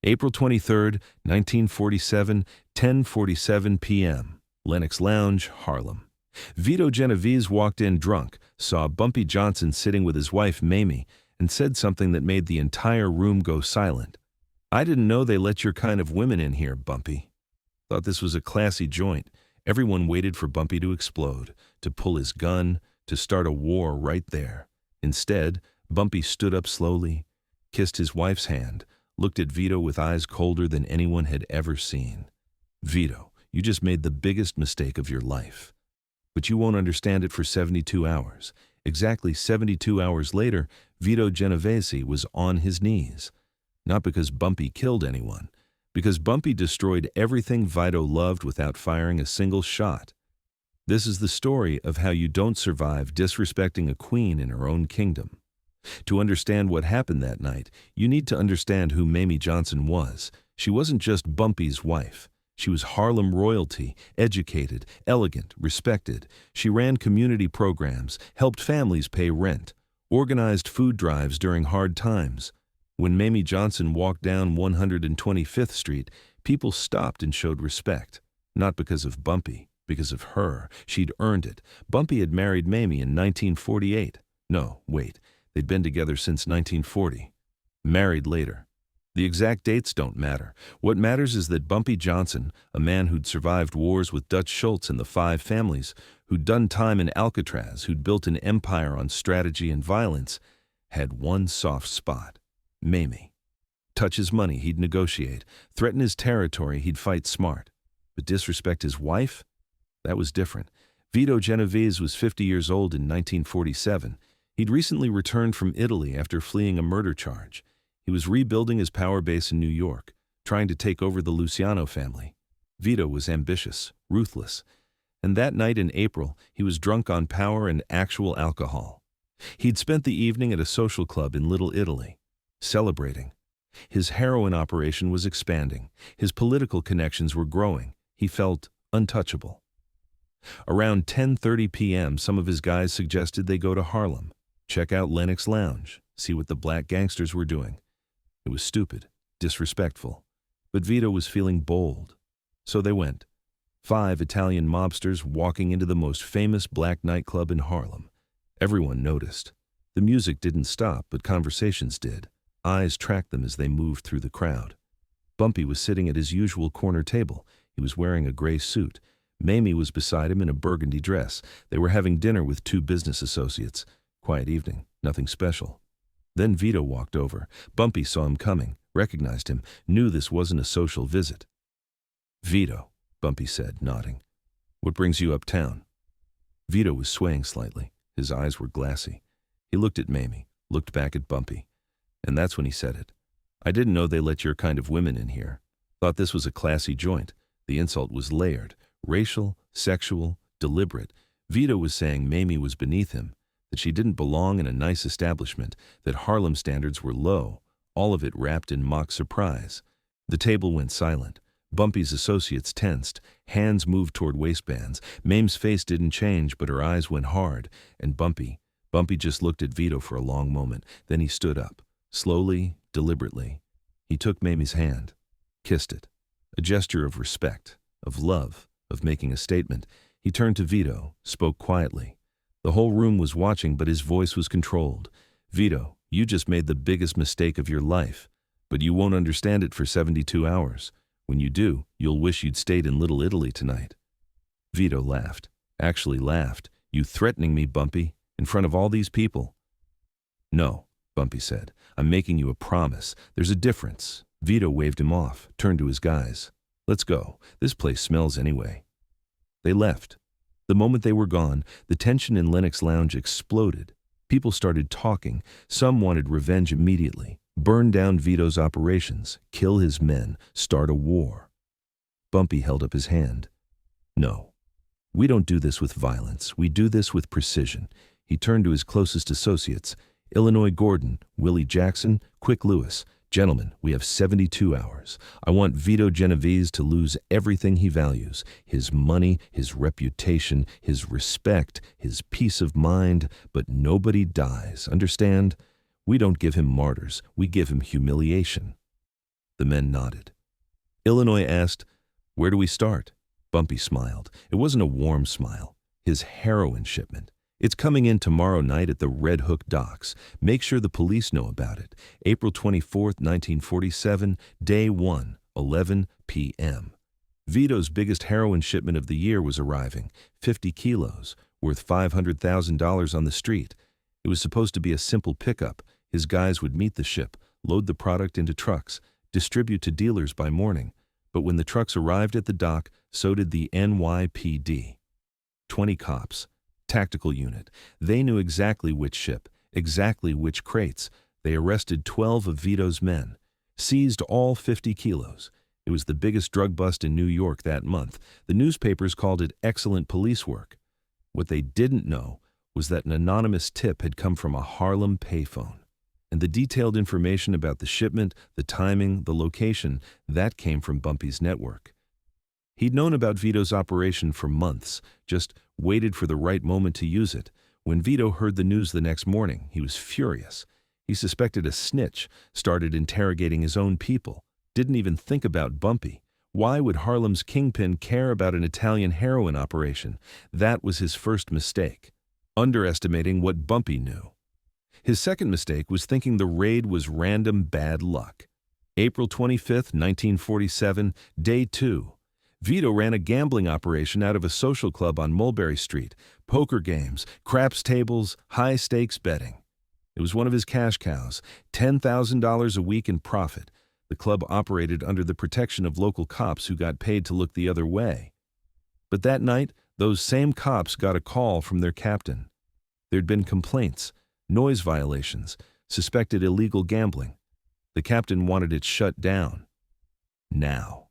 April 23rd, 1947, 10:47 p.m. Lennox Lounge, Harlem. Vito Genovese walked in drunk, saw Bumpy Johnson sitting with his wife Mayme, and said something that made the entire room go silent. "I didn't know they let your kind of women in here, Bumpy." Thought this was a classy joint. Everyone waited for Bumpy to explode, to pull his gun, to start a war right there. Instead, Bumpy stood up slowly, kissed his wife's hand, looked at Vito with eyes colder than anyone had ever seen. "Vito, you just made the biggest mistake of your life. But you won't understand it for 72 hours. Exactly 72 hours later, Vito Genovese was on his knees. Not because Bumpy killed anyone, because Bumpy destroyed everything Vito loved without firing a single shot. This is the story of how you don't survive disrespecting a queen in her own kingdom. To understand what happened that night, you need to understand who Mayme Johnson was. She wasn't just Bumpy's wife. She was Harlem royalty, educated, elegant, respected. She ran community programs, helped families pay rent, organized food drives during hard times. When Mayme Johnson walked down 125th Street, people stopped and showed respect. Not because of Bumpy, because of her. She'd earned it. Bumpy had married Mayme in 1948. No, wait. They'd been together since 1940. Married later. The exact dates don't matter. What matters is that Bumpy Johnson, a man who'd survived wars with Dutch Schultz and the Five Families, who'd done time in Alcatraz, who'd built an empire on strategy and violence, had one soft spot. Mayme. Touch his money, he'd negotiate. Threaten his territory, he'd fight smart. But disrespect his wife? That was different. Vito Genovese was 50 years old in 1947. He'd recently returned from Italy after fleeing a murder charge. He was rebuilding his power base in New York, trying to take over the Luciano family. Vito was ambitious, ruthless, and that night in April, he was drunk on power and actual alcohol. He'd spent the evening at a social club in Little Italy, celebrating. His heroin operation was expanding. His political connections were growing. He felt untouchable. Around 10:30 p.m., some of his guys suggested they go to Harlem, check out Lennox Lounge, see what the black gangsters were doing. It was stupid, disrespectful, but Vito was feeling bold. So they went. 5 Italian mobsters walking into the most famous black nightclub in Harlem. Everyone noticed. The music didn't stop, but conversations did. Eyes tracked them as they moved through the crowd. Bumpy was sitting at his usual corner table. He was wearing a gray suit. Mayme was beside him in a burgundy dress. They were having dinner with 2 business associates. Quiet evening, nothing special. Then Vito walked over. Bumpy saw him coming, recognized him, knew this wasn't a social visit. "Vito," Bumpy said, nodding. "What brings you uptown?" Vito was swaying slightly. His eyes were glassy. He looked at Mayme, looked back at Bumpy. And that's when he said it. "I didn't know they let your kind of women in here. Thought this was a classy joint." The insult was layered, racial, sexual, deliberate. Vito was saying Mayme was beneath him, that she didn't belong in a nice establishment, that Harlem standards were low, all of it wrapped in mock surprise. The table went silent. Bumpy's associates tensed, hands moved toward waistbands. Mayme's face didn't change, but her eyes went hard, and Bumpy just looked at Vito for a long moment. Then he stood up, slowly, deliberately. He took Mayme's hand, kissed it. A gesture of respect, of love, of making a statement. He turned to Vito, spoke quietly. The whole room was watching, but his voice was controlled. "Vito, you just made the biggest mistake of your life, but you won't understand it for 72 hours. When you do, you'll wish you'd stayed in Little Italy tonight." Vito laughed, actually laughed. "You threatening me, Bumpy, in front of all these people?" "No," Bumpy said. "I'm making you a promise. There's a difference." Vito waved him off, turned to his guys. "Let's go. This place smells anyway." They left. The moment they were gone, the tension in Lennox Lounge exploded. People started talking. Some wanted revenge immediately. Burn down Vito's operations, kill his men, start a war. Bumpy held up his hand. "No. We don't do this with violence. We do this with precision." He turned to his closest associates. "Illinois Gordon, Willie Jackson, Quick Lewis. Gentlemen, we have 72 hours. I want Vito Genovese to lose everything he values. His money, his reputation, his respect, his peace of mind, but nobody dies, understand? We don't give him martyrs, we give him humiliation." The men nodded. Illinois asked, "Where do we start?" Bumpy smiled. It wasn't a warm smile. His heroin shipment. "It's coming in tomorrow night at the Red Hook docks. Make sure the police know about it. April 24th, 1947, day 1, 11 p.m. Vito's biggest heroin shipment of the year was arriving, 50 kilos, worth $500,000 on the street. It was supposed to be a simple pickup. His guys would meet the ship, load the product into trucks, distribute to dealers by morning. But when the trucks arrived at the dock, so did the NYPD. 20 cops. Tactical unit. They knew exactly which ship, exactly which crates. They arrested 12 of Vito's men, seized all 50 kilos. It was the biggest drug bust in New York that month. The newspapers called it excellent police work. What they didn't know was that an anonymous tip had come from a Harlem payphone. And the detailed information about the shipment, the timing, the location, that came from Bumpy's network. He'd known about Vito's operation for months, just waited for the right moment to use it. When Vito heard the news the next morning, he was furious. He suspected a snitch, started interrogating his own people, didn't even think about Bumpy. Why would Harlem's kingpin care about an Italian heroin operation? That was his first mistake, underestimating what Bumpy knew. His second mistake was thinking the raid was random bad luck. April 25th, 1947, day 2. Vito ran a gambling operation out of a social club on Mulberry Street. Poker games, craps tables, high-stakes betting. It was one of his cash cows, $10,000 a week in profit. The club operated under the protection of local cops who got paid to look the other way. But that night, those same cops got a call from their captain. There'd been complaints, noise violations, suspected illegal gambling. The captain wanted it shut down. Now.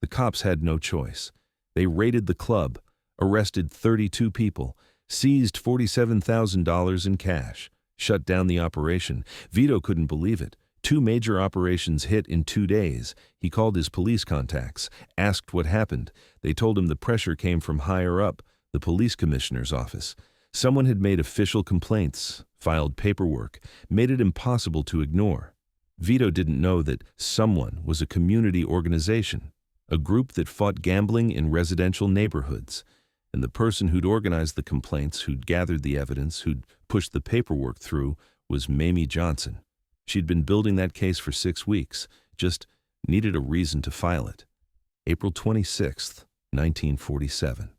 The cops had no choice. They raided the club, arrested 32 people, seized $47,000 in cash, shut down the operation. Vito couldn't believe it. 2 major operations hit in 2 days. He called his police contacts, asked what happened. They told him the pressure came from higher up, the police commissioner's office. Someone had made official complaints, filed paperwork, made it impossible to ignore. Vito didn't know that someone was a community organization, a group that fought gambling in residential neighborhoods. And the person who'd organized the complaints, who'd gathered the evidence, who'd pushed the paperwork through, was Mayme Johnson. She'd been building that case for 6 weeks, just needed a reason to file it. April 26th, 1947.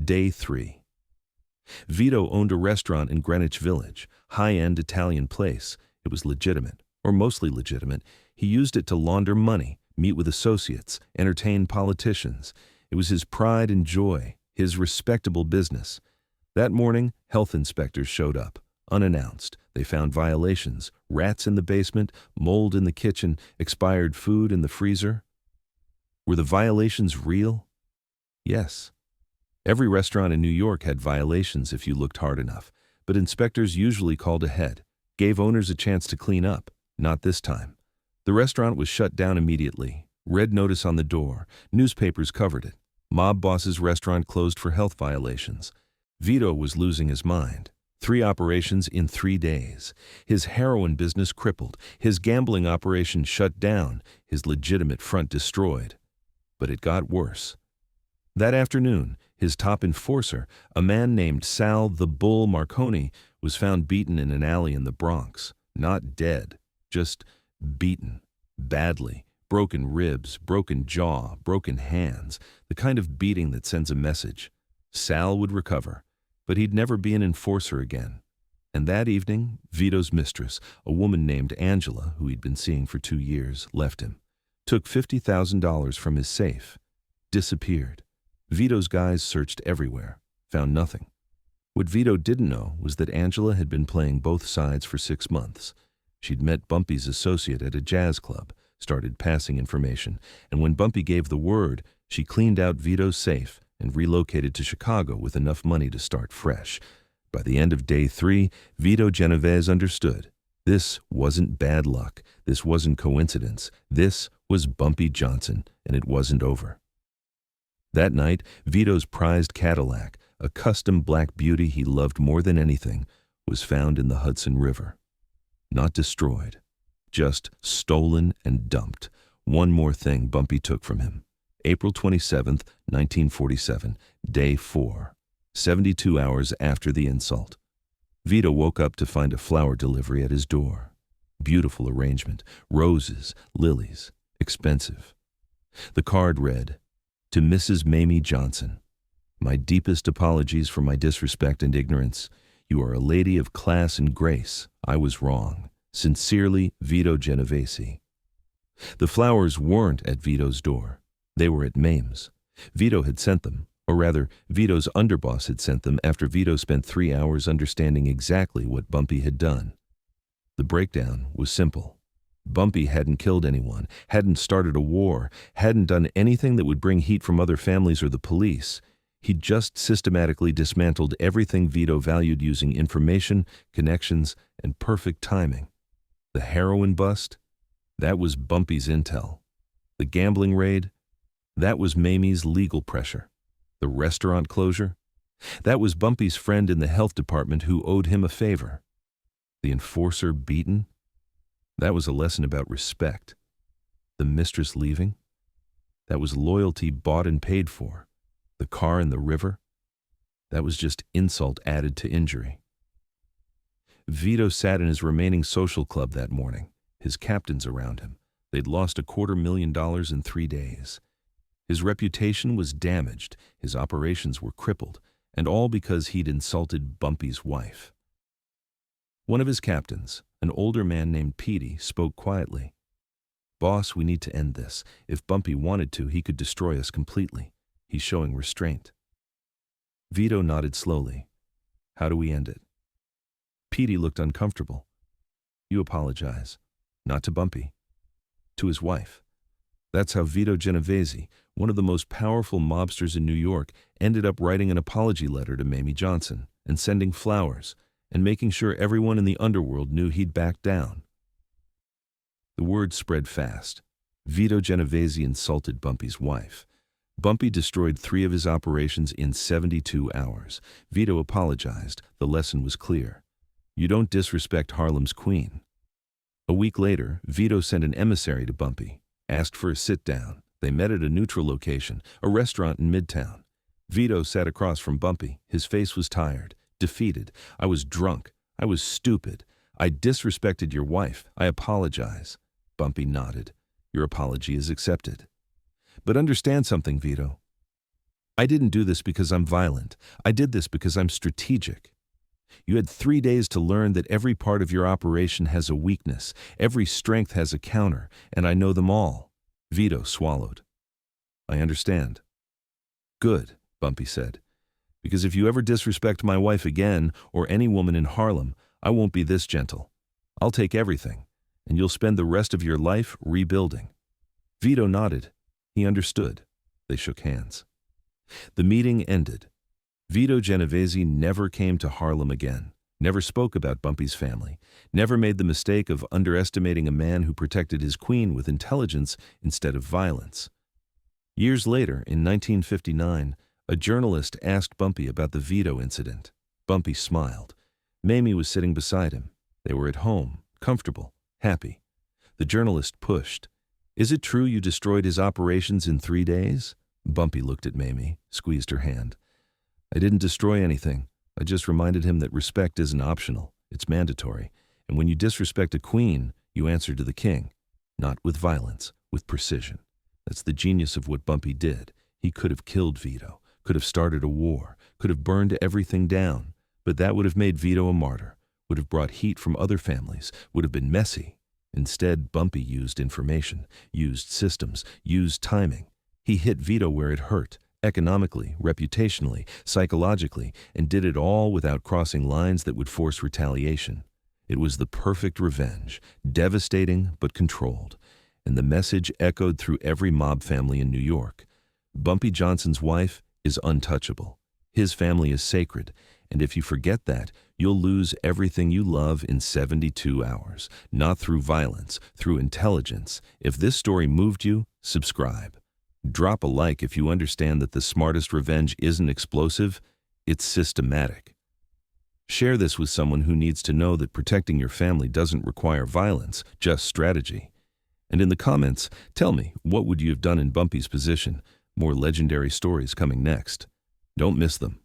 Day 3. Vito owned a restaurant in Greenwich Village, high-end Italian place. It was legitimate, or mostly legitimate. He used it to launder money, meet with associates, entertain politicians. It was his pride and joy, his respectable business. That morning, health inspectors showed up, unannounced. They found violations, rats in the basement, mold in the kitchen, expired food in the freezer. Were the violations real? Yes. Every restaurant in New York had violations if you looked hard enough, but inspectors usually called ahead, gave owners a chance to clean up. Not this time. The restaurant was shut down immediately. Red notice on the door. Newspapers covered it. Mob boss's restaurant closed for health violations. Vito was losing his mind. 3 operations in 3 days. His heroin business crippled. His gambling operation shut down. His legitimate front destroyed. But it got worse. That afternoon, his top enforcer, a man named Sal the Bull Marconi, was found beaten in an alley in the Bronx. Not dead, just beaten, badly, broken ribs, broken jaw, broken hands, the kind of beating that sends a message. Sal would recover, but he'd never be an enforcer again. And that evening, Vito's mistress, a woman named Angela, who he'd been seeing for 2 years, left him, took $50,000 from his safe, disappeared. Vito's guys searched everywhere, found nothing. What Vito didn't know was that Angela had been playing both sides for 6 months. She'd met Bumpy's associate at a jazz club, started passing information, and when Bumpy gave the word, she cleaned out Vito's safe and relocated to Chicago with enough money to start fresh. By the end of day 3, Vito Genovese understood. This wasn't bad luck. This wasn't coincidence. This was Bumpy Johnson, and it wasn't over. That night, Vito's prized Cadillac, a custom black beauty he loved more than anything, was found in the Hudson River. Not destroyed, just stolen and dumped, One more thing Bumpy took from him. April 27th, 1947, day 4, 72 hours after the insult. Vito woke up to find a flower delivery at his door. Beautiful arrangement, roses, lilies, expensive. The card read, "To Mrs. Mayme Johnson. My deepest apologies for my disrespect and ignorance. You are a lady of class and grace. I was wrong. Sincerely, Vito Genovese." The flowers weren't at Vito's door. They were at Mayme's. Vito had sent them, or rather, Vito's underboss had sent them after Vito spent 3 hours understanding exactly what Bumpy had done. The breakdown was simple. Bumpy hadn't killed anyone, hadn't started a war, hadn't done anything that would bring heat from other families or the police. He'd just systematically dismantled everything Vito valued using information, connections, and perfect timing. The heroin bust? That was Bumpy's intel. The gambling raid? That was Mayme's legal pressure. The restaurant closure? That was Bumpy's friend in the health department who owed him a favor. The enforcer beaten? That was a lesson about respect. The mistress leaving? That was loyalty bought and paid for. The car in the river? That was just insult added to injury. Vito sat in his remaining social club that morning, his captains around him. They'd lost $250,000 in 3 days. His reputation was damaged, his operations were crippled, and all because he'd insulted Bumpy's wife. One of his captains, an older man named Petey, spoke quietly. "Boss, we need to end this. If Bumpy wanted to, he could destroy us completely. He's showing restraint." Vito nodded slowly. "How do we end it?" Petey looked uncomfortable. "You apologize. Not to Bumpy. To his wife." That's how Vito Genovese, one of the most powerful mobsters in New York, ended up writing an apology letter to Mayme Johnson and sending flowers and making sure everyone in the underworld knew he'd backed down. The word spread fast. Vito Genovese insulted Bumpy's wife. Bumpy destroyed 3 of his operations in 72 hours. Vito apologized. The lesson was clear. You don't disrespect Harlem's queen. A week later, Vito sent an emissary to Bumpy, asked for a sit-down. They met at a neutral location, a restaurant in Midtown. Vito sat across from Bumpy. His face was tired, defeated. "I was drunk. I was stupid. I disrespected your wife. I apologize." Bumpy nodded. "Your apology is accepted. But understand something, Vito. I didn't do this because I'm violent. I did this because I'm strategic. You had 3 days to learn that every part of your operation has a weakness, every strength has a counter, and I know them all." Vito swallowed. "I understand." "Good," Bumpy said, "because if you ever disrespect my wife again, or any woman in Harlem, I won't be this gentle. I'll take everything, and you'll spend the rest of your life rebuilding." Vito nodded. He understood. They shook hands. The meeting ended. Vito Genovese never came to Harlem again, never spoke about Bumpy's family, never made the mistake of underestimating a man who protected his queen with intelligence instead of violence. Years later, in 1959, a journalist asked Bumpy about the Vito incident. Bumpy smiled. Mayme was sitting beside him. They were at home, comfortable, happy. The journalist pushed. "Is it true you destroyed his operations in 3 days?" Bumpy looked at Mayme, squeezed her hand. "I didn't destroy anything. I just reminded him that respect isn't optional. It's mandatory. And when you disrespect a queen, you answer to the king. Not with violence, with precision." That's the genius of what Bumpy did. He could have killed Vito, could have started a war, could have burned everything down. But that would have made Vito a martyr, would have brought heat from other families, would have been messy. Instead, Bumpy used information, used systems, used timing. He hit Vito where it hurt. Economically, reputationally, psychologically, and did it all without crossing lines that would force retaliation. It was the perfect revenge, devastating but controlled, and the message echoed through every mob family in New York. Bumpy Johnson's wife is untouchable. His family is sacred, and if you forget that, you'll lose everything you love in 72 hours, not through violence, through intelligence. If this story moved you, subscribe. Drop a like if you understand that the smartest revenge isn't explosive, it's systematic. Share this with someone who needs to know that protecting your family doesn't require violence, just strategy. And in the comments, tell me, what would you have done in Bumpy's position? More legendary stories coming next. Don't miss them.